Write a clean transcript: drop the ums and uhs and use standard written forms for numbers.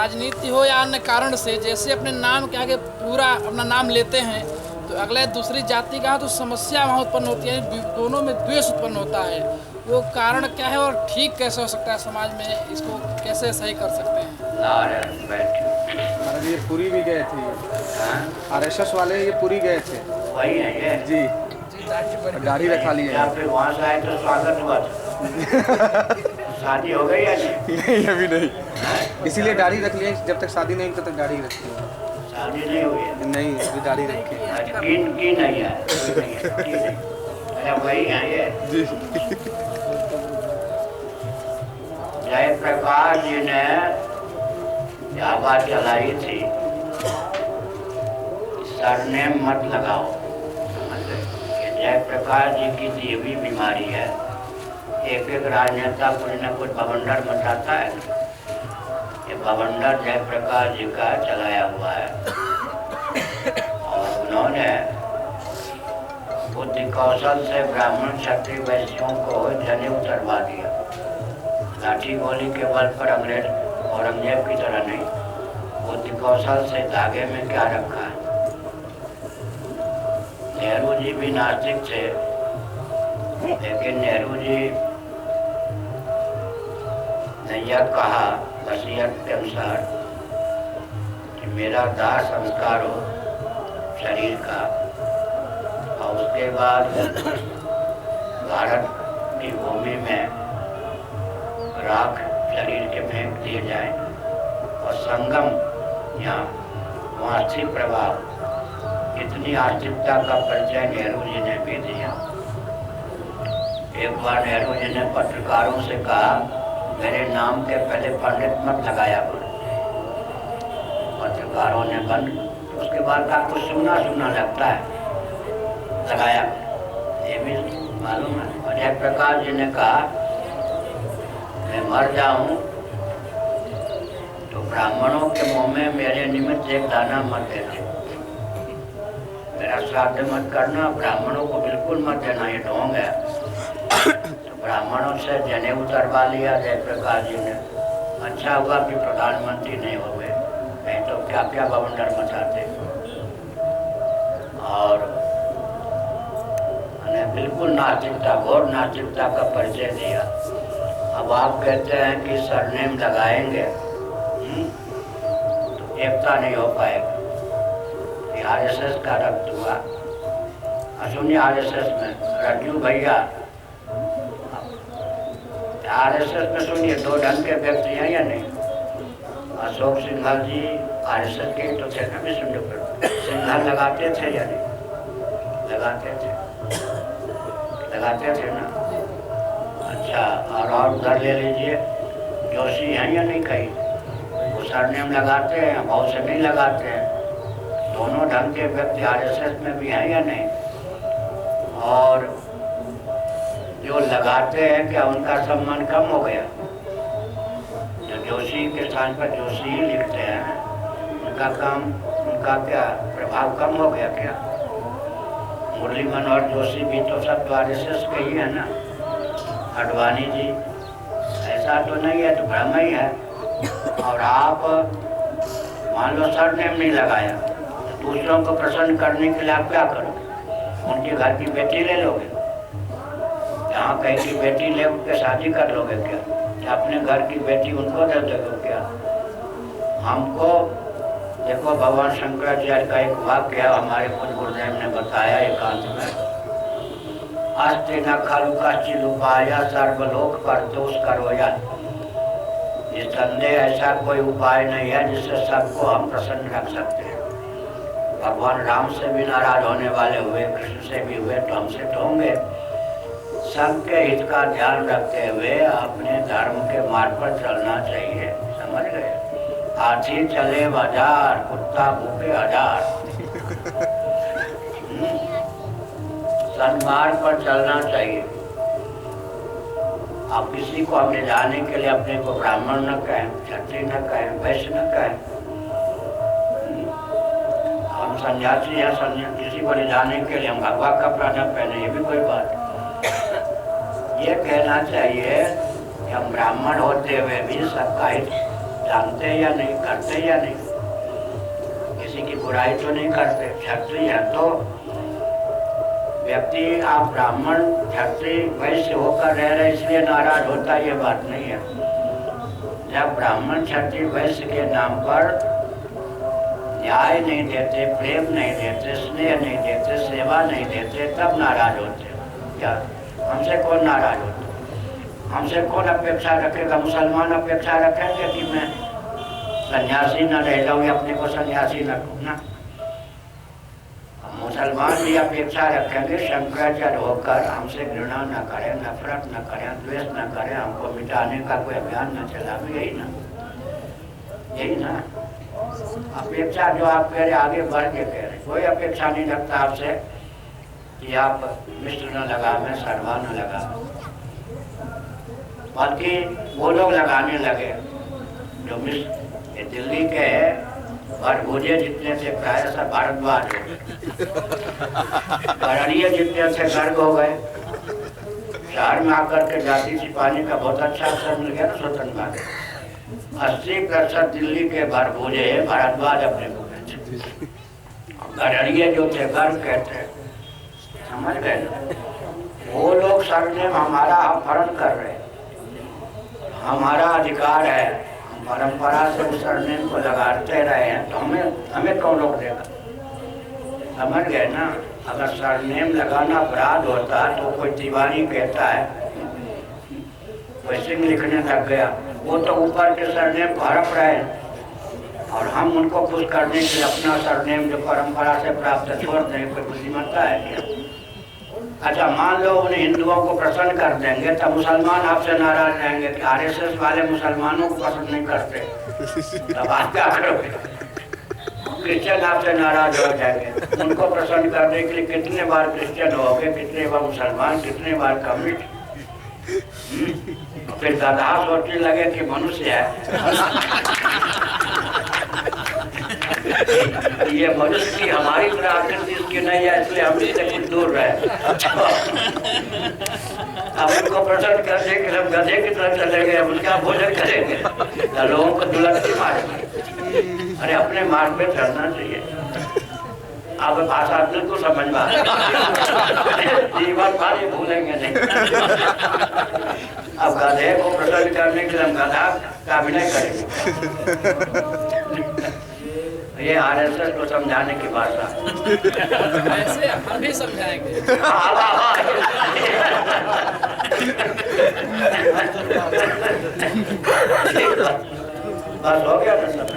राजनीति हो या अन्य कारण से, जैसे अपने नाम के आगे पूरा अपना नाम लेते हैं तो अगले दूसरी जाति का तो समस्या वहाँ उत्पन्न होती है, दोनों में द्वेष उत्पन्न होता है। वो कारण क्या है और ठीक कैसे हो सकता है समाज में, इसको कैसे सही कर सकते हैं? महाराज ये पुरी भी गए थे, आरएसएस वाले ये पुरी गए थे। वही है ये जी, गाड़ी रखा लिए या फिर वहाँ से आए तो स्वागत हुआ था। शादी हो गई या नहीं? नहीं अभी नहीं, इसीलिए गाड़ी रख लिए। जब तक शादी नहीं होती तब तक गाड़ी रखी है। शादी नहीं हुई है? नहीं, अभी गाड़ी रखी है। की नहीं है? अरे वही है ये जी। जयप्रकाश जी ने यह बात चलाई थी, सरनेम मत लगाओ। जयप्रकाश जी की देवी बीमारी है। एक एक राजनेता कुछ न कुछ बवंडर मचाता है। ये बवंडर जयप्रकाश जी का चलाया हुआ है और उन्होंने बुद्धि कौशल से ब्राह्मण क्षत्रिय वैश्यों को जनेऊ उतरवा दिया। लाठी गोली के बल पर अंग्रेज औरंगजेब की तरह नहीं, बुद्धि कौशल से धागे में क्या रखा है। नेहरू जी भी नास्तिक थे, लेकिन नेहरू जी ने यह कहा वसीयत के अनुसार कि मेरा दाह संस्कार हो शरीर का, और उसके बाद भारत की भूमि में राख शरीर के फेंक दिए जाए और संगम यहाँ वार्षिक प्रभाव। इतनी आस्तिकता का परिचय नेहरू जी ने भी दिया। एक बार नेहरू जी ने पत्रकारों से कहा, मेरे नाम के पहले पंडित मत लगाया करो। पत्रकारों ने बंद, उसके बाद आपको सुना सुना लगता है, लगाया। ये भी मालूम है। और जयप्रकाश जी ने कहा, मैं मर जाऊं तो ब्राह्मणों के मुंह में मेरे निमित्त एक दाना मत देना, मेरा श्राद्ध मत करना, ब्राह्मणों को बिल्कुल मत देना, ये ढोंग है। तो ब्राह्मणों से जनेऊ उतरवा लिया जयप्रकाश जी ने। अच्छा हुआ कि प्रधानमंत्री नहीं हो गए, नहीं तो क्या क्या बवंडर मचाते। और उन्हें बिल्कुल नास्तिकता, घोर नास्तिकता का परिचय दिया। अब आप कहते हैं कि सरनेम लगाएंगे तो एकता नहीं हो पाएगी। आरएसएस का रक्त हुआ, सुनिए आरएसएस में रज्जू भैया, आरएसएस में सुनिए दो ढंग के व्यक्ति हैं या नहीं? अशोक सिंघल जी आरएसएस के तो थे ना, विष्णुपुर सिंघल लगाते थे या नहीं? लगाते थे ना। अच्छा, और उधर ले लीजिए, जोशी हैं या नहीं? कहीं वो सरनेम लगाते हैं, बहुत से नहीं लगाते हैं। दोनों ढंग के व्यक्ति आरएसएस में भी हैं या नहीं? और जो लगाते हैं क्या उनका सम्मान कम हो गया? जो जोशी के स्थान पर जोशी ही लिखते हैं, उनका क्या प्रभाव कम हो गया क्या? मुरली मनोहर जोशी भी तो सब तो आरएसएस के ही है ना। अडवाणी जी, ऐसा तो नहीं है, तो भ्रम ही है। और आप मान लो सरनेम नहीं लगाया, दूसरों को प्रसन्न करने के लिए आप क्या करोगे? उनके घर की बेटी ले लोगे? यहाँ कहीं की बेटी ले उनके शादी कर लोगे क्या अपने घर की बेटी उनको दे दोगे क्या? हमको देखो, भगवान शंकराचार्य का एक वाक्य हमारे कुछ गुरुदेव ने बताया एकांत में, अस्ति न खलु कश्चित् उपाय सर्वलोक परतोष करोया। निस्संदेह ऐसा कोई उपाय नहीं है जिससे सबको हम प्रसन्न रख सकते हैं। भगवान राम से भी नाराज होने वाले हुए, कृष्ण से भी हुए, तो हमसे तो होंगे। सबके हित का ध्यान रखते हुए अपने धर्म के मार्ग पर चलना चाहिए, समझ गए? हाथी चले बाजार, कुत्ता भूखे हजार। सन्मार्ग पर चलना चाहिए। आप किसी को अपने जाने के लिए अपने को ब्राह्मण न कहें, क्षत्रिय न कहें, वैश्य न कहें। हम सन्यासी हैं, किसी को ले जाने के लिए हम भगवा कपड़ा न पहने, ये भी कोई बात। ये कहना चाहिए कि हम ब्राह्मण होते हुए भी सबका हित जानते या नहीं, करते या नहीं, किसी की बुराई तो नहीं करते। क्षत्रिय है तो व्यक्ति आप ब्राह्मण क्षत्रिय वैश्य होकर रह रहे इसलिए नाराज होता, ये बात नहीं है। जब ब्राह्मण क्षत्रिय वैश्य के नाम पर न्याय नहीं देते, प्रेम नहीं देते, स्नेह नहीं देते, सेवा नहीं देते, तब नाराज होते। क्या हमसे कौन नाराज होता? हमसे कौन अपेक्षा रखेगा? मुसलमान अपेक्षा रखेंगे कि मैं सन्यासी न रह जाऊँ या अपने को सन्यासी न कहूँ ना। मुसलमान भी अपेक्षा रखेंगे शंकराचार्य होकर हमसे घृणा न करें, नफरत न करें, द्वेष न करें, हमको मिटाने का कोई अभियान न चलावे। यही ना, यही ना अपेक्षा जो आप कह रहे, आगे बढ़ के कह रहे। कोई अपेक्षा नहीं रखता आपसे कि आप मिश्र न लगावें, सरवा न लगावें, बल्कि वो लोग लगाने लगे जो मिश्र दिल्ली के भरभुजे जितने से प्राय सब भारद्वाज हो गए, गरणीय जितने से गर्ग हो गए। शहर में आकर के जाति सिपाही का बहुत अच्छा अवसर मिल गया ना स्वतंत्र भारत। 80% दिल्ली के भरभुजे भारद्वाज अपने को कहते, गरणीय जो थे गर्ग कहते, समझ गए ना। वो लोग सरनेम हमारा अपहरण कर रहे, हमारा अधिकार है, परंपरा से उस सरनेम को लगाते रहे हैं, तो हमें कौन रोक देगा? समझ गए ना। अगर सरनेम लगाना अपराध होता तो कोई दीवानी कहता है, कोई सिंह लिखने लग गया, वो तो ऊपर के सरनेम को हड़प रहे हैं और हम उनको खुश करने के लिए अपना सरनेम जो परंपरा से प्राप्त छोड़ दें। कोई बुद्धिमत्ता है क्या? अच्छा, मान लो उन हिंदुओं को प्रसन्न कर देंगे तो मुसलमान आपसे नाराज रहेंगे कि आरएसएस वाले मुसलमानों को पसंद नहीं करते, तब आप क्या करोगे? क्रिश्चियन आपसे नाराज हो जाएंगे। उनको प्रसन्न करने के लिए कितने बार क्रिश्चियन हो गए, कितने बार मुसलमान, कितने बार कम्युनिस्ट। फिर गधा सोचने लगे कि मनुष्य है ये मनुष्य की हमारी तरह आकृति इसकी नहीं है, इसलिए हम इससे कुछ दूर रहे। अब उनको प्रसन्न करने के लिए हम गधे की तरह चले गए, उनका भोजन करेंगे तो लोगों को दुलत्ती मारेंगे। अरे अपने मार्ग पे चलना चाहिए। अब भाषा बिल्कुल समझ में जीवन भर ये भूलेंगे नहीं। अब गधे को प्रसन्न करने के लिए हम गधा का अभिनय करेंगे। ये आरएसएस को समझाने की भाषा। ऐसे हम भी समझाएंगे। बस हो गया ना सब।